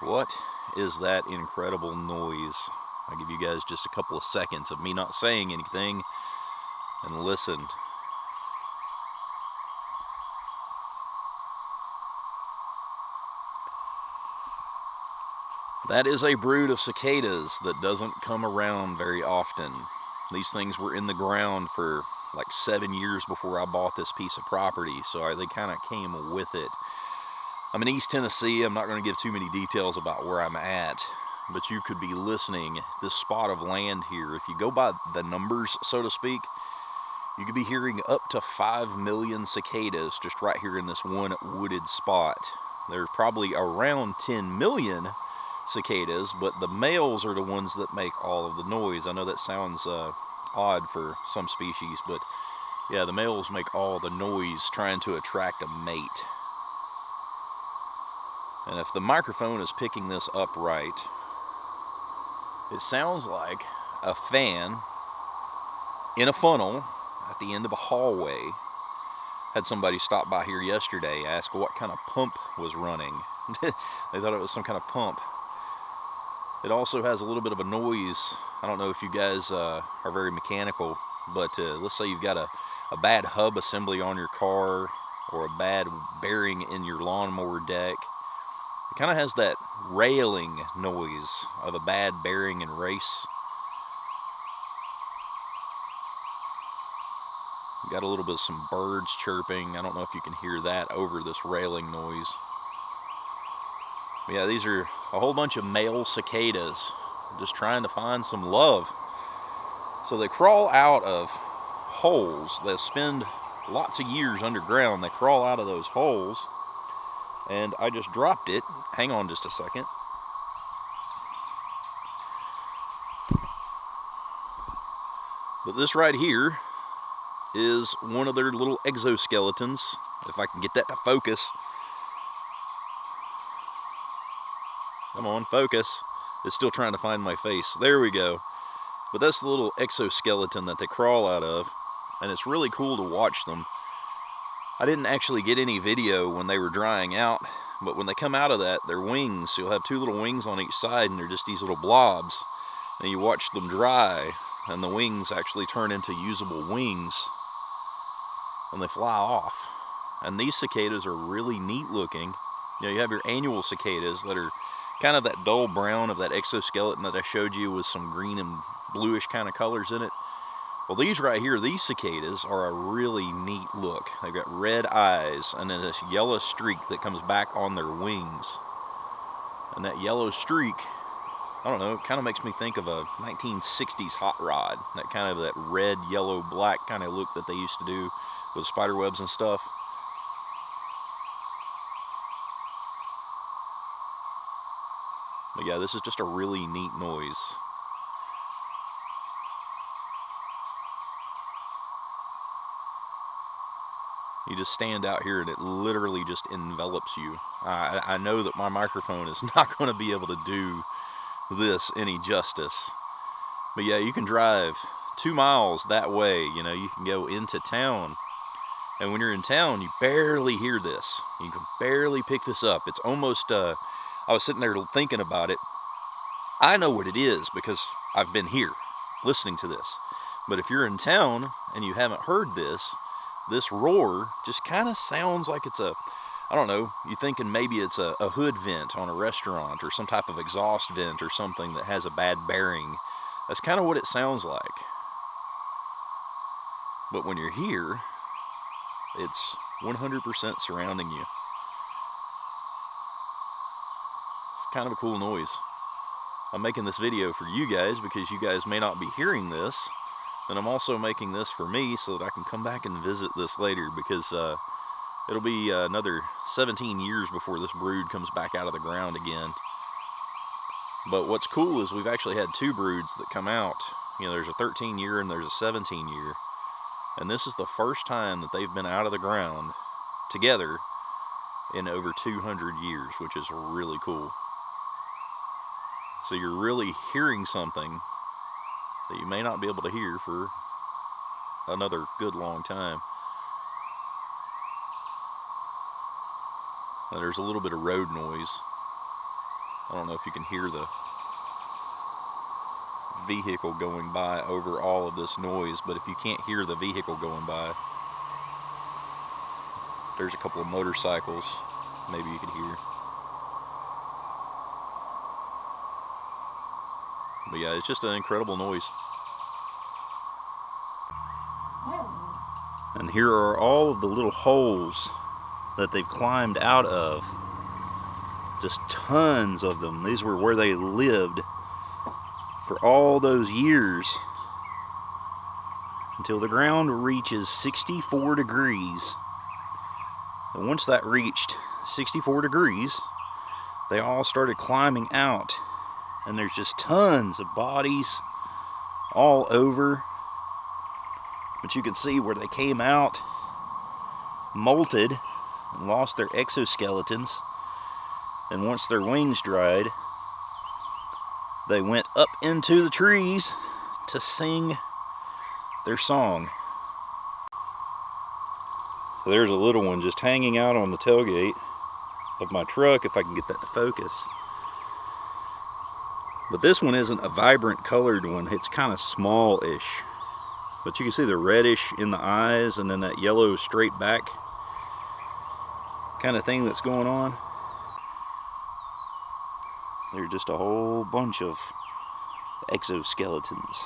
What is that incredible noise? I'll give you guys just a couple of seconds of me not saying anything and listen. That is a brood of cicadas that doesn't come around very often. These things were in the ground for like 7 years before I bought this piece of property, so they kind of came with it. I'm in East Tennessee. I'm not going to give too many details about where I'm at, but you could be listening. This spot of land here, if you go by the numbers, so to speak, you could be hearing up to 5 million cicadas just right here in this one wooded spot. There's probably around 10 million cicadas, but the males are the ones that make all of the noise. I know that sounds odd for some species, but yeah, the males make all the noise trying to attract a mate. And if the microphone is picking this up right, it sounds like a fan in a funnel at the end of a hallway. Had somebody stop by here yesterday, ask what kind of pump was running. They thought it was some kind of pump. It also has a little bit of a noise. I don't know if you guys are very mechanical, but let's say you've got a bad hub assembly on your car or a bad bearing in your lawnmower deck. It kind of has that railing noise of a bad bearing and race. You got a little bit of some birds chirping. I don't know if you can hear that over this railing noise. But yeah, these are a whole bunch of male cicadas just trying to find some love. So they crawl out of holes. They'll spend lots of years underground. They crawl out of those holes. And I just dropped it. Hang on just a second. But this right here is one of their little exoskeletons. If I can get that to focus. Come on, focus. It's still trying to find my face. There we go. But that's the little exoskeleton that they crawl out of. And it's really cool to watch them. I didn't actually get any video when they were drying out, but when they come out of that, their wings, you'll have two little wings on each side, and they're just these little blobs. And you watch them dry, and the wings actually turn into usable wings, and they fly off. And these cicadas are really neat looking. You know, you have your annual cicadas that are kind of that dull brown of that exoskeleton that I showed you with some green and bluish kind of colors in it. Well, these right here, these cicadas are a really neat look. They've got red eyes and then this yellow streak that comes back on their wings. And that yellow streak, I don't know, it kind of makes me think of a 1960s hot rod. That kind of that red, yellow, black kind of look that they used to do with spider webs and stuff. But yeah, this is just a really neat noise. You just stand out here and it literally just envelops you. I know that my microphone is not going to be able to do this any justice. But yeah, you can drive 2 miles that way. You know, you can go into town. And when you're in town, you barely hear this. You can barely pick this up. It's almost, I was sitting there thinking about it. I know what it is because I've been here listening to this. But if you're in town and you haven't heard this roar just kind of sounds like it's a, I don't know, you're thinking maybe it's a hood vent on a restaurant or some type of exhaust vent or something that has a bad bearing. That's kind of what it sounds like. But when you're here, it's 100% surrounding you. It's kind of a cool noise. I'm making this video for you guys because you guys may not be hearing this. And I'm also making this for me so that I can come back and visit this later because it'll be another 17 years before this brood comes back out of the ground again. But what's cool is we've actually had 2 broods that come out. You know, there's a 13-year and there's a 17-year. And this is the first time that they've been out of the ground together in over 200 years, which is really cool. So you're really hearing something that you may not be able to hear for another good long time. And there's a little bit of road noise. I don't know if you can hear the vehicle going by over all of this noise, but if you can't hear the vehicle going by, there's a couple of motorcycles maybe you can hear. But yeah, it's just an incredible noise. And here are all of the little holes that they've climbed out of. Just tons of them. These were where they lived for all those years until the ground reaches 64 degrees. And once that reached 64 degrees, they all started climbing out. And there's just tons of bodies all over. But you can see where they came out, molted, and lost their exoskeletons. And once their wings dried, they went up into the trees to sing their song. So there's a little one just hanging out on the tailgate of my truck, if I can get that to focus. But this one isn't a vibrant colored one, it's kind of small-ish. But you can see the reddish in the eyes and then that yellow straight back kind of thing that's going on. There's just a whole bunch of exoskeletons.